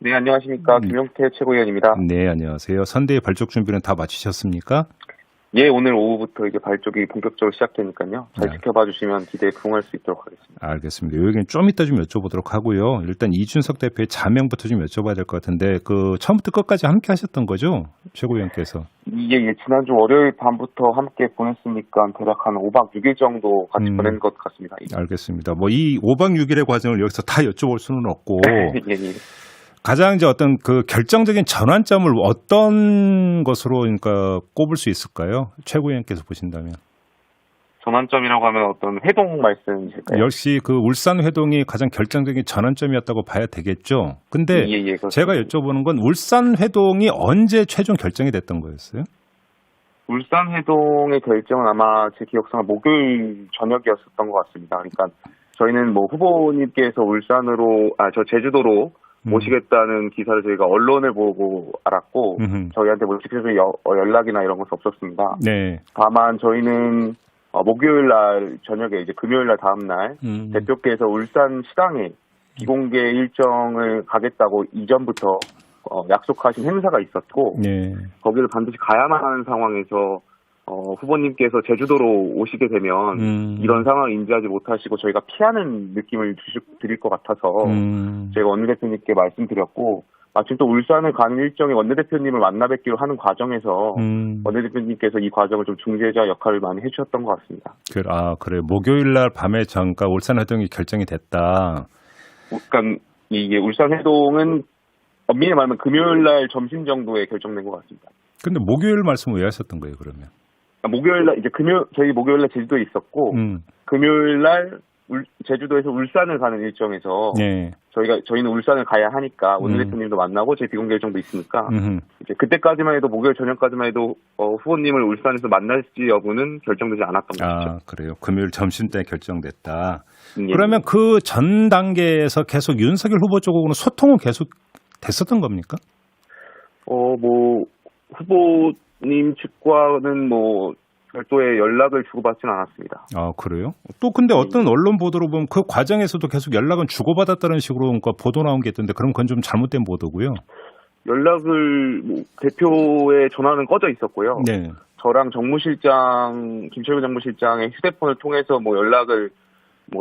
네, 안녕하십니까. 김용태 최고위원입니다. 네, 안녕하세요. 선대위 발족 준비는 다 마치셨습니까? 예, 오늘 오후부터 이제 발족이 본격적으로 시작되니까요. 잘 네. 지켜봐 주시면 기대에 부응할 수 있도록 하겠습니다. 알겠습니다. 요 얘기는 좀 이따 좀 여쭤보도록 하고요. 일단 이준석 대표의 자명부터 좀 여쭤봐야 될 것 같은데, 처음부터 끝까지 함께 하셨던 거죠? 최고위원께서. 예, 지난주 월요일 밤부터 함께 보냈으니까 대략 한 5박 6일 정도 같이 보낸 것 같습니다. 예. 알겠습니다. 이 5박 6일의 과정을 여기서 다 여쭤볼 수는 없고, 예, 예. 가장 이제 어떤 결정적인 전환점을 어떤 것으로 그러니까 꼽을 수 있을까요? 최고위원께서 보신다면. 전환점이라고 하면 어떤 회동 말씀이실까요? 역시 울산 회동이 가장 결정적인 전환점이었다고 봐야 되겠죠. 근데 예, 그렇습니다. 제가 여쭤보는 건 울산 회동이 언제 최종 결정이 됐던 거였어요? 울산 회동의 결정은 아마 제 기억상은 목요일 저녁이었었던 것 같습니다. 그러니까 저희는 후보님께서 저 제주도로 모시겠다는 기사를 저희가 언론을 보고 알았고 저희한테 직접적인 연락이나 이런 것은 없었습니다. 네. 다만 저희는 목요일 날 저녁에 이제 금요일 날 다음 날 대표께서 울산 시당에 비공개 일정을 가겠다고 이전부터 약속하신 행사가 있었고 네. 거기를 반드시 가야만 하는 상황에서 후보님께서 제주도로 오시게 되면 이런 상황을 인지하지 못하시고 저희가 피하는 느낌을 드릴 것 같아서 제가 원내대표님께 말씀드렸고 마침 또 울산을 가는 일정에 원내대표님을 만나 뵙기로 하는 과정에서 원내대표님께서 이 과정을 좀 중재자 역할을 많이 해주셨던 것 같습니다. 그래요. 목요일 날 밤에 그러니까 울산 회동이 결정이 됐다. 그러니까 이게 울산 회동은 엄밀히 말하면 금요일 날 점심 정도에 결정된 것 같습니다. 근데 목요일 말씀을 왜 하셨던 거예요, 그러면? 목요일 날 이제 저희 목요일 날 제주도에 있었고 금요일 날 제주도에서 울산을 가는 일정에서 네. 저희는 울산을 가야 하니까 원내대표님도 만나고 제 비공개 일정도 있으니까 이제 그때까지만 해도 목요일 저녁까지만 해도 후보님을 울산에서 만날지 여부는 결정되지 않았던 것이죠. 그래요. 금요일 점심 때 결정됐다. 예. 그러면 그 전 단계에서 계속 윤석열 후보 쪽하고는 소통은 계속 됐었던 겁니까? 후보님 측과는 별도의 연락을 주고받지는 않았습니다. 그래요? 또 근데 어떤 언론 보도로 보면 그 과정에서도 계속 연락은 주고받았다는 식으로 그러니까 보도 나온 게 있던데 그럼 그건 좀 잘못된 보도고요. 연락을 대표의 전화는 꺼져 있었고요. 네. 저랑 김철구 정무실장의 휴대폰을 통해서 연락을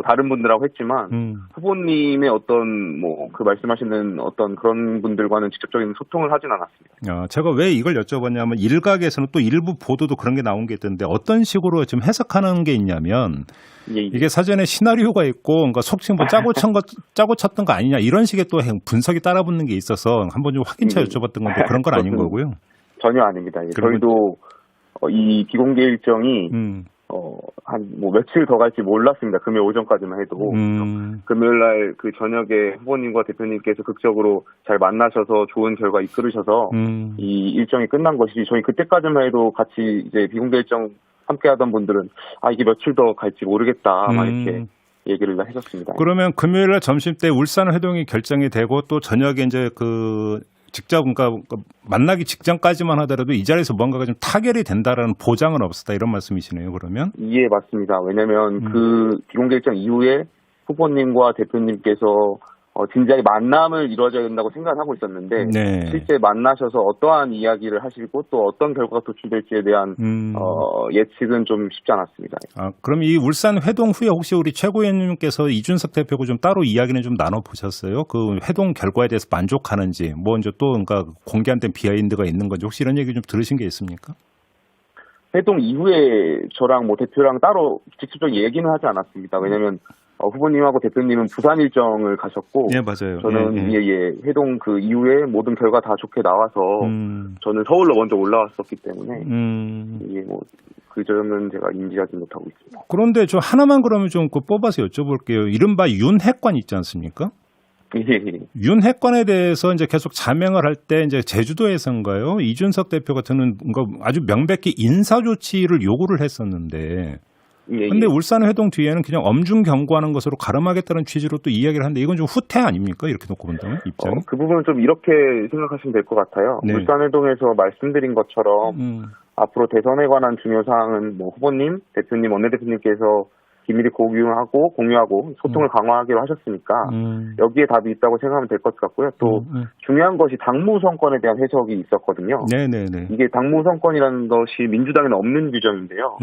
다른 분들하고 했지만 후보님의 어떤 그 말씀하시는 어떤 그런 분들과는 직접적인 소통을 하진 않았습니다. 제가 왜 이걸 여쭤봤냐면 일각에서는 또 일부 보도도 그런 게 나온 게 있던데 어떤 식으로 좀 해석하는 게 있냐면 이게 사전에 시나리오가 있고 그러니까 속칭 짜고 쳤던 거 아니냐 이런 식의 또 분석이 따라붙는 게 있어서 한번 좀 확인차 여쭤봤던 건데 그런 건 아닌 거고요. 전혀 아닙니다. 저희도 이 비공개 일정이 며칠 더 갈지 몰랐습니다. 금요일 오전까지만 해도. 금요일 날 그 저녁에 후보님과 대표님께서 극적으로 잘 만나셔서 좋은 결과 이끌으셔서 이 일정이 끝난 것이지 저희 그때까지만 해도 같이 이제 비공개 일정 함께 하던 분들은 이게 며칠 더 갈지 모르겠다. 막 이렇게 얘기를 하셨습니다. 그러면 금요일 날 점심 때 울산 회동이 결정이 되고 또 저녁에 이제 직접 그러니까 만나기 직전까지만 하더라도 이 자리에서 뭔가가 좀 타결이 된다라는 보장은 없었다 이런 말씀이시네요. 그러면? 예, 맞습니다. 왜냐하면 그 비공개 일정 이후에 후보님과 대표님께서 진작에 만남을 이루어져야 된다고 생각을 하고 있었는데 네. 실제 만나셔서 어떠한 이야기를 하시고 또 어떤 결과가 도출될지에 대한 예측은 좀 쉽지 않았습니다. 그럼 이 울산 회동 후에 혹시 우리 최고위원님께서 이준석 대표하고 좀 따로 이야기는 좀 나눠보셨어요? 그 회동 결과에 대해서 만족하는지 이제 또 그러니까 공개 안 된 비하인드가 있는 건지 혹시 이런 얘기 좀 들으신 게 있습니까? 회동 이후에 저랑 대표랑 따로 직접적인 얘기는 하지 않았습니다. 왜냐하면 후보님하고 대표님은 부산 일정을 가셨고, 네, 맞아요. 저는 회동 그 이후에 모든 결과 다 좋게 나와서 저는 서울로 먼저 올라왔었기 때문에 그 점은 제가 인지하지 못하고 있습니다. 그런데 저 하나만 그러면 좀 뽑아서 여쭤볼게요. 이른바 윤핵관 있지 않습니까? 윤핵관에 대해서 이제 계속 자명을 할 때 이제 제주도에서인가요? 이준석 대표 같은 아주 명백히 인사 조치를 요구를 했었는데. 근데 울산 회동 뒤에는 그냥 엄중 경고하는 것으로 가름하겠다는 취지로 또 이야기를 하는데 이건 좀 후퇴 아닙니까? 이렇게 놓고 본다면 입장이? 그 부분은 좀 이렇게 생각하시면 될 것 같아요. 네. 울산 회동에서 말씀드린 것처럼 앞으로 대선에 관한 중요 사항은 후보님, 대표님, 원내대표님께서 긴밀히 공유하고 소통을 강화하기로 하셨으니까 여기에 답이 있다고 생각하면 될 것 같고요. 또 중요한 것이 당무선권에 대한 해석이 있었거든요. 네네네. 이게 당무선권이라는 것이 민주당에는 없는 규정인데요.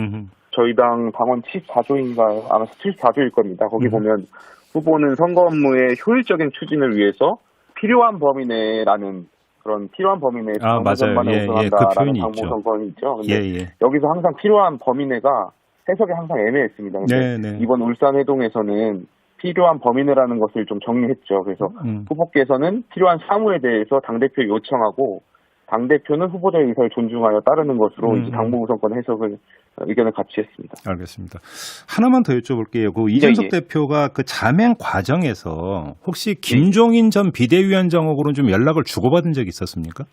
저희 당 당원 74조인가요? 아마 74조일 겁니다. 거기 보면 후보는 선거 업무의 효율적인 추진을 위해서 필요한 범위 내라는 그런 필요한 범위 내에서 당무선만에 우선한다라는 당무선권이 있죠. 근데 여기서 항상 필요한 범위 내가 해석이 항상 애매했습니다. 근데 이번 울산 회동에서는 필요한 범위 내라는 것을 좀 정리했죠. 그래서 후보께서는 필요한 사무에 대해서 당대표 요청하고 당대표는 후보자의 의사를 존중하여 따르는 것으로 이제 당무우선권 해석을 의견을 같이 했습니다. 알겠습니다. 하나만 더 여쭤볼게요. 그 이준석 대표가 그 자맹 과정에서 혹시 김종인 전 비대위원장하고는 좀 연락을 주고받은 적이 있었습니까?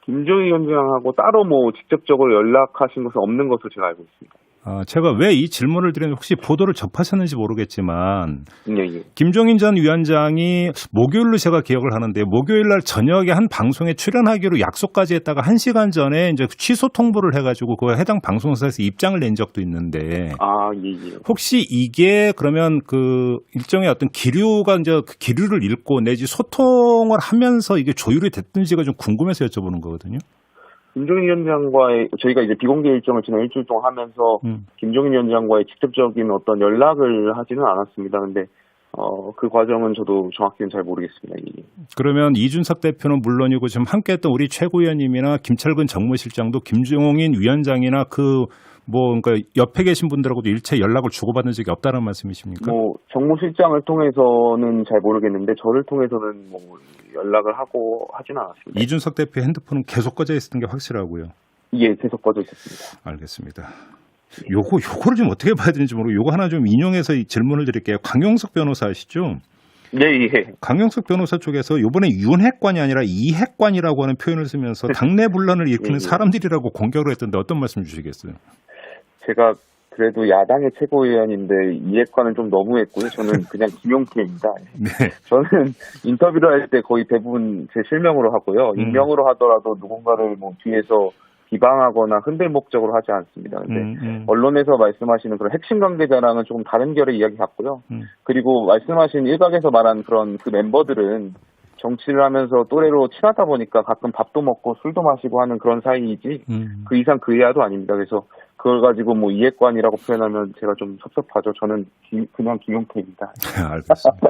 김종인 위원장하고 따로 뭐 직접적으로 연락하신 것은 없는 것으로 제가 알고 있습니다. 제가 왜 이 질문을 드리는지 혹시 보도를 접하셨는지 모르겠지만 김종인 전 위원장이 목요일로 제가 기억을 하는데 목요일 날 저녁에 한 방송에 출연하기로 약속까지 했다가 1시간 전에 이제 취소 통보를 해가지고 그 해당 방송사에서 입장을 낸 적도 있는데 혹시 이게 그러면 그 일종의 어떤 기류가 이제 그 기류를 읽고 내지 소통을 하면서 이게 조율이 됐든지가 좀 궁금해서 여쭤보는 거거든요. 김종인 위원장과의 저희가 이제 비공개 일정을 지난 일주일 동안 하면서 김종인 위원장과의 직접적인 어떤 연락을 하지는 않았습니다. 근데 그 과정은 저도 정확히는 잘 모르겠습니다. 그러면 이준석 대표는 물론이고 지금 함께했던 우리 최고위원님이나 김철근 정무실장도 김종인 위원장이나 그러니까 옆에 계신 분들하고도 일체 연락을 주고받은 적이 없다는 말씀이십니까? 정무실장을 통해서는 잘 모르겠는데 저를 통해서는 연락을 하고 하지는 않았습니다. 이준석 대표 핸드폰은 계속 꺼져 있었던 게 확실하고요. 예, 계속 꺼져 있었습니다. 알겠습니다. 요거를 좀 어떻게 봐야 되는지 모르고 요거 하나 좀 인용해서 질문을 드릴게요. 강용석 변호사 아시죠? 네. 강용석 변호사 쪽에서 이번에 윤핵관이 아니라 이핵관이라고 하는 표현을 쓰면서 당내 분란을 일으키는 사람들이라고 공격을 했던데 어떤 말씀 주시겠어요? 제가 그래도 야당의 최고위원인데 이핵관은 좀 너무했고요. 저는 그냥 김용태입니다. 네. 저는 인터뷰를 할 때 거의 대부분 제 실명으로 하고요. 익명으로 하더라도 누군가를 뒤에서 비방하거나 흔들 목적으로 하지 않습니다. 근데 언론에서 말씀하시는 그런 핵심 관계자랑은 조금 다른 결의 이야기 같고요. 그리고 말씀하신 일각에서 말한 그런 그 멤버들은 정치를 하면서 또래로 친하다 보니까 가끔 밥도 먹고 술도 마시고 하는 그런 사이이지 그 이상 그 이하도 아닙니다. 그래서 그걸 가지고 이핵관이라고 표현하면 제가 좀 섭섭하죠. 저는 그냥 김용태입니다. 알겠습니다.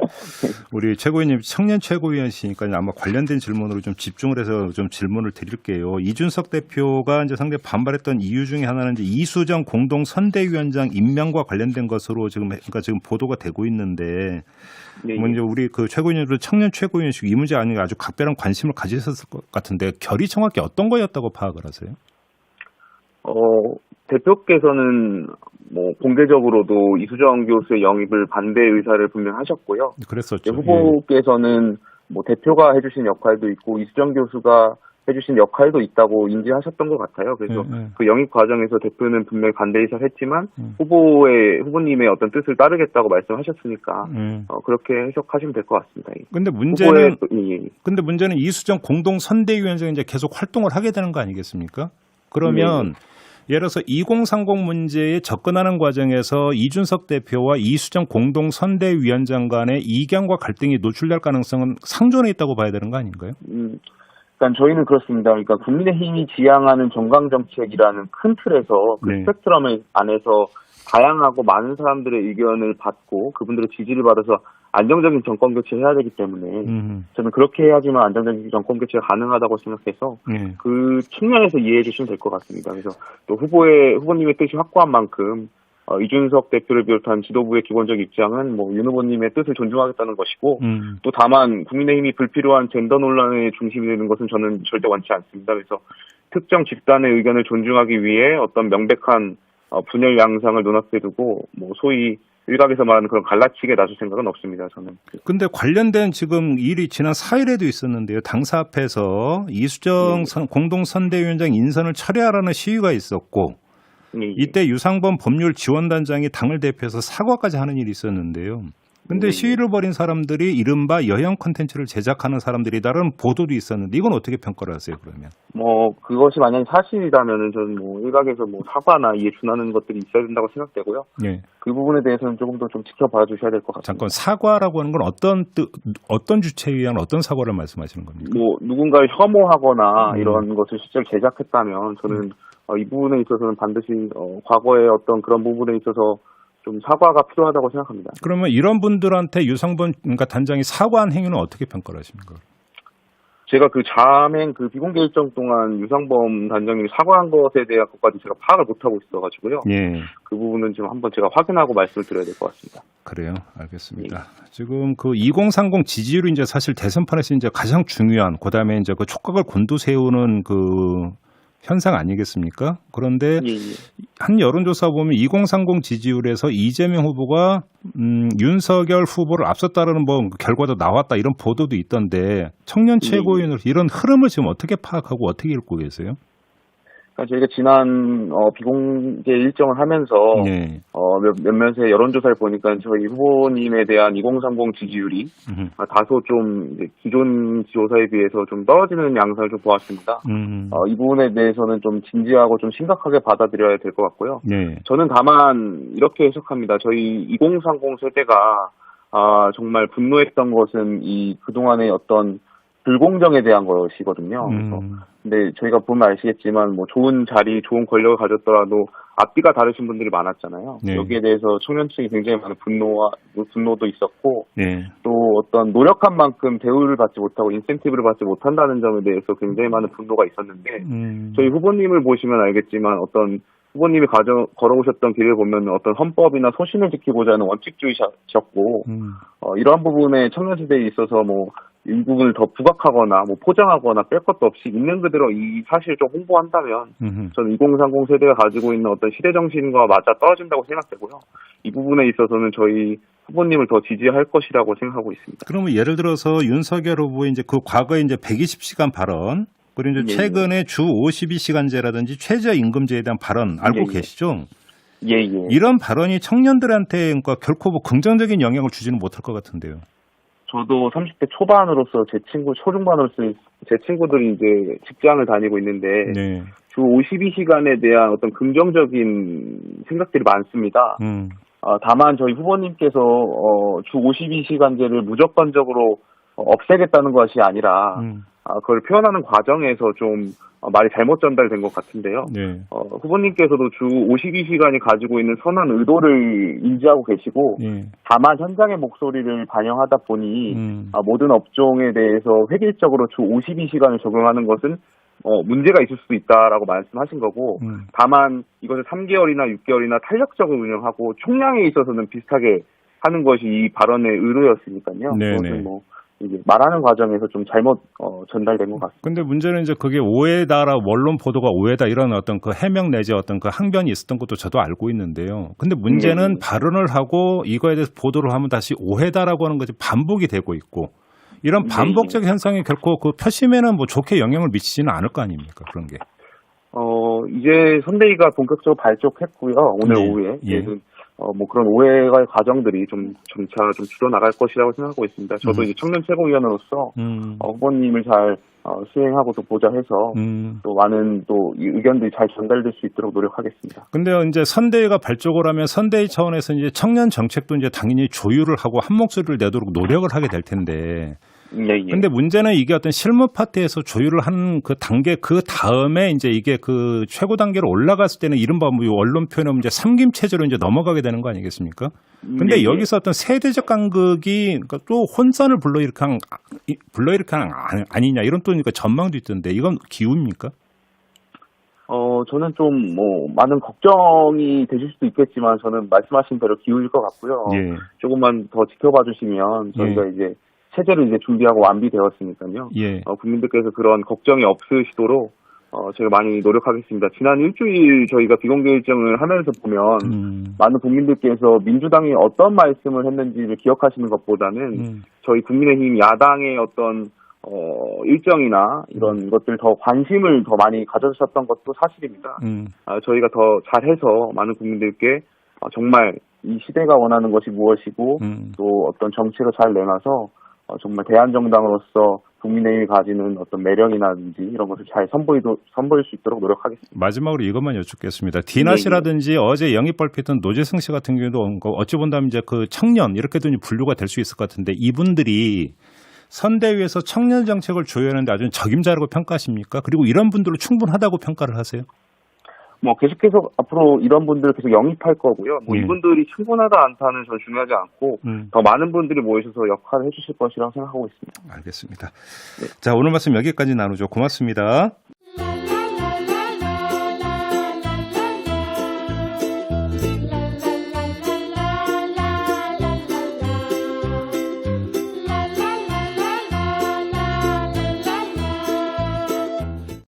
우리 최고위원님 청년 최고위원이시니까 아마 관련된 질문으로 좀 집중을 해서 좀 질문을 드릴게요. 이준석 대표가 이제 상당히 반발했던 이유 중에 하나는 이제 이수정 공동 선대위원장 임명과 관련된 것으로 지금 보도가 되고 있는데 먼저 우리 그 최고위원님도 청년 최고위원이시고 이 문제 아니면 아주 각별한 관심을 가지셨을 것 같은데 결이 정확히 어떤 거였다고 파악을 하세요? 대표께서는 공개적으로도 이수정 교수의 영입을 반대 의사를 분명하셨고요. 그랬었죠. 후보께서는 대표가 해주신 역할도 있고 이수정 교수가 해주신 역할도 있다고 인지하셨던 것 같아요. 그래서 그 영입 과정에서 대표는 분명히 반대 의사를 했지만 후보님의 어떤 뜻을 따르겠다고 말씀하셨으니까 그렇게 해석하시면 될 것 같습니다. 근데 문제는 이수정 공동 선대위원장이 이제 계속 활동을 하게 되는 거 아니겠습니까? 그러면 예를 들어서 2030 문제에 접근하는 과정에서 이준석 대표와 이수정 공동 선대위원장 간의 이견과 갈등이 노출될 가능성은 상존해 있다고 봐야 되는 거 아닌가요? 그러니까 저희는 그렇습니다. 그러니까 국민의힘이 지향하는 정강정책이라는 큰 틀에서 그 스펙트럼 안에서 다양하고 많은 사람들의 의견을 받고 그분들의 지지를 받아서 안정적인 정권 교체를 해야 되기 때문에 저는 그렇게 해야지만 안정적인 정권 교체가 가능하다고 생각해서 그 측면에서 이해해 주시면 될 것 같습니다. 그래서 또 후보님의 뜻이 확고한 만큼 이준석 대표를 비롯한 지도부의 기본적 입장은 윤 후보님의 뜻을 존중하겠다는 것이고 또 다만 국민의힘이 불필요한 젠더 논란의 중심이 되는 것은 저는 절대 원치 않습니다. 그래서 특정 집단의 의견을 존중하기 위해 어떤 명백한 분열 양상을 눈앞에 두고 소위 일각에서 말하는 그런 갈라치기에 나설 생각은 없습니다. 저는. 근데 관련된 지금 일이 지난 4일에도 있었는데요. 당사 앞에서 이수정 공동선대위원장 인선을 철회하라는 시위가 있었고 이때 유상범 법률지원단장이 당을 대표해서 사과까지 하는 일이 있었는데요. 근데 시위를 벌인 사람들이 이른바 여형 콘텐츠를 제작하는 사람들이다라는 보도도 있었는데 이건 어떻게 평가를 하세요, 그러면? 그것이 만약에 사실이라면은 저는 일각에서 사과나 이에 준하는 것들이 있어야 된다고 생각되고요. 네. 그 부분에 대해서는 조금 더 좀 지켜봐 주셔야 될 것 같습니다. 잠깐, 사과라고 하는 건 어떤 주체에 의한 어떤 사과를 말씀하시는 겁니까? 누군가를 혐오하거나 이런 것을 실제로 제작했다면 저는 이 부분에 있어서는 반드시 과거의 어떤 그런 부분에 있어서 좀 사과가 필요하다고 생각합니다. 그러면 이런 분들한테 유상범 그러니까 단장이 사과한 행위는 어떻게 평가를 하십니까? 제가 그 자맹 그 비공개 일정 동안 유상범 단장님이 사과한 것에 대한 것까지 제가 파악을 못하고 있어가지고요. 예. 그 부분은 지금 한번 제가 확인하고 말씀을 드려야 될 것 같습니다. 그래요. 알겠습니다. 예. 지금 그 2030 지지율이 이제 사실 대선판에서 이제 가장 중요한, 그다음에 이제 그 촉각을 곤두세우는 그 현상 아니겠습니까? 그런데 한 여론조사 보면 2030 지지율에서 이재명 후보가 윤석열 후보를 앞섰다라는 결과도 나왔다 이런 보도도 있던데 청년 최고위원으로 이런 흐름을 지금 어떻게 파악하고 어떻게 읽고 계세요? 저희가 지난 비공개 일정을 하면서 네. 몇몇의 여론조사를 보니까 저희 후보님에 대한 2030 지지율이 다소 좀 이제 기존 조사에 비해서 좀 떨어지는 양상을 좀 보았습니다. 이 부분에 대해서는 좀 진지하고 좀 심각하게 받아들여야 될 것 같고요. 네. 저는 다만 이렇게 해석합니다. 저희 2030 세대가 정말 분노했던 것은 이 그동안의 어떤 불공정에 대한 것이거든요. 근데 저희가 보면 아시겠지만 좋은 자리, 좋은 권력을 가졌더라도 앞뒤가 다르신 분들이 많았잖아요. 네. 여기에 대해서 청년층이 굉장히 많은 분노도 있었고 네. 또 어떤 노력한 만큼 대우를 받지 못하고 인센티브를 받지 못한다는 점에 대해서 굉장히 많은 분노가 있었는데 저희 후보님을 보시면 알겠지만 어떤 후보님이 걸어오셨던 길을 보면 어떤 헌법이나 소신을 지키고자 하는 원칙주의자셨고 이러한 부분에 청년 세대에 있어서 이 부분을 더 부각하거나 포장하거나 뺄 것도 없이 있는 그대로 이 사실을 좀 홍보한다면 저는 2030 세대가 가지고 있는 어떤 시대 정신과 맞아 떨어진다고 생각되고요. 이 부분에 있어서는 저희 후보님을 더 지지할 것이라고 생각하고 있습니다. 그러면 예를 들어서 윤석열 후보의 이제 그 과거에 이제 120시간 발언 그리고 이제 최근에 주 52시간제라든지 최저임금제에 대한 발언 알고 계시죠? 예. 이런 발언이 청년들한테 그러니까 결코 긍정적인 영향을 주지는 못할 것 같은데요. 저도 30대 초반으로서 제 초중반으로서 제 친구들이 이제 직장을 다니고 있는데 네. 주 52시간에 대한 어떤 긍정적인 생각들이 많습니다. 다만 저희 후보님께서 주 52시간제를 무조건적으로 없애겠다는 것이 아니라 그걸 표현하는 과정에서 좀 말이 잘못 전달된 것 같은데요. 네. 후보님께서도 주 52시간이 가지고 있는 선한 의도를 인지하고 계시고 다만 현장의 목소리를 반영하다 보니 모든 업종에 대해서 획일적으로 주 52시간을 적용하는 것은 문제가 있을 수도 있다라고 말씀하신 거고 다만 이것을 3개월이나 6개월이나 탄력적으로 운영하고 총량에 있어서는 비슷하게 하는 것이 이 발언의 의도였으니까요. 그것은 이게 말하는 과정에서 좀 잘못 전달된 것 같습니다. 근데 문제는 이제 그게 오해다라 언론 보도가 오해다 이런 어떤 그 해명 내지 어떤 그 항변이 있었던 것도 저도 알고 있는데요. 근데 문제는 발언을 하고 이거에 대해서 보도를 하면 다시 오해다라고 하는 것이 반복이 되고 있고 이런 반복적 현상이 결코 그 표심에는 좋게 영향을 미치지는 않을 거 아닙니까? 그런 게. 이제 선대위가 본격적으로 발족했고요. 오늘 오후에. 그런 오해의 과정들이 점차 줄어나갈 것이라고 생각하고 있습니다. 저도 이제 청년 최고위원으로서 후보님을 잘 수행하고 또 보좌 해서 또 많은 또 의견들이 잘 전달될 수 있도록 노력하겠습니다. 근데 이제 선대위가 발족을 하면 선대위 차원에서 이제 청년 정책도 이제 당연히 조율을 하고 한 목소리를 내도록 노력을 하게 될 텐데. 근데 문제는 이게 어떤 실무 파트에서 조율을 하는 그 단계 그 다음에 이제 이게 그 최고 단계로 올라갔을 때는 이른바 언론 표현은 이제 삼김 체제로 이제 넘어가게 되는 거 아니겠습니까? 근데 여기서 어떤 세대적 간극이 그러니까 또 혼선을 불러일으키는 아니냐 이런 또 그러니까 전망도 있던데 이건 기우입니까? 저는 좀 많은 걱정이 되실 수도 있겠지만 저는 말씀하신 대로 기우일 것 같고요. 조금만 더 지켜봐 주시면 저희가 이제 체제를 이제 준비하고 완비되었으니까요. 국민들께서 그런 걱정이 없으시도록 제가 많이 노력하겠습니다. 지난 일주일 저희가 비공개 일정을 하면서 보면 많은 국민들께서 민주당이 어떤 말씀을 했는지를 기억하시는 것보다는 저희 국민의힘 야당의 어떤 일정이나 이런 것들 더 관심을 더 많이 가져주셨던 것도 사실입니다. 저희가 더 잘해서 많은 국민들께 정말 이 시대가 원하는 것이 무엇이고 또 어떤 정책을 잘 내놔서 정말 대한정당으로서 국민의힘이 가지는 어떤 매력이라든지 이런 것을 잘 선보일 수 있도록 노력하겠습니다. 마지막으로 이것만 여쭙겠습니다. 디나 씨라든지 어제 영입 발표했던 노재승 씨 같은 경우도 어찌 본다면 이제 그 청년 이렇게도 분류가 될 수 있을 것 같은데 이분들이 선대위에서 청년 정책을 조율하는데 아주 적임자라고 평가하십니까? 그리고 이런 분들로 충분하다고 평가를 하세요? 뭐 계속해서 앞으로 이런 분들을 계속 영입할 거고요. 뭐 이분들이 충분하다 않다는 전 중요하지 않고 더 많은 분들이 모이셔서 역할을 해주실 것이라고 생각하고 있습니다. 알겠습니다. 네. 자, 오늘 말씀 여기까지 나누죠. 고맙습니다.